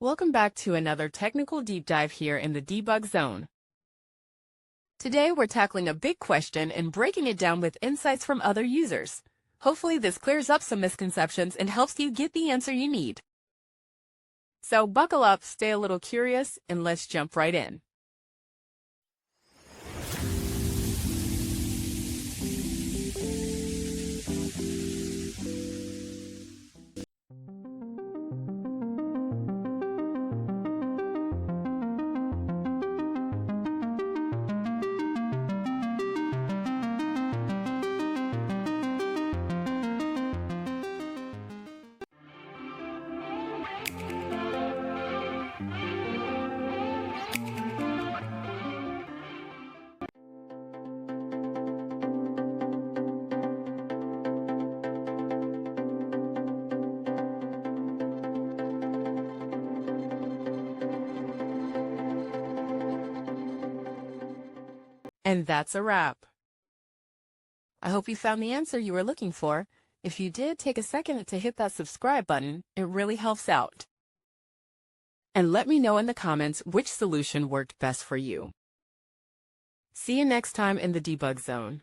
Welcome back to another technical deep dive here in the debug zone. Today we're tackling a big question and breaking it down with insights from other users. Hopefully this clears up some misconceptions and helps you get the answer you need. So buckle up, stay a little curious, and let's jump right in. And that's a wrap. I hope you found the answer you were looking for. If you did, take a second to hit that subscribe button. It really helps out. And let me know in the comments which solution worked best for you. See you next time in the debug zone.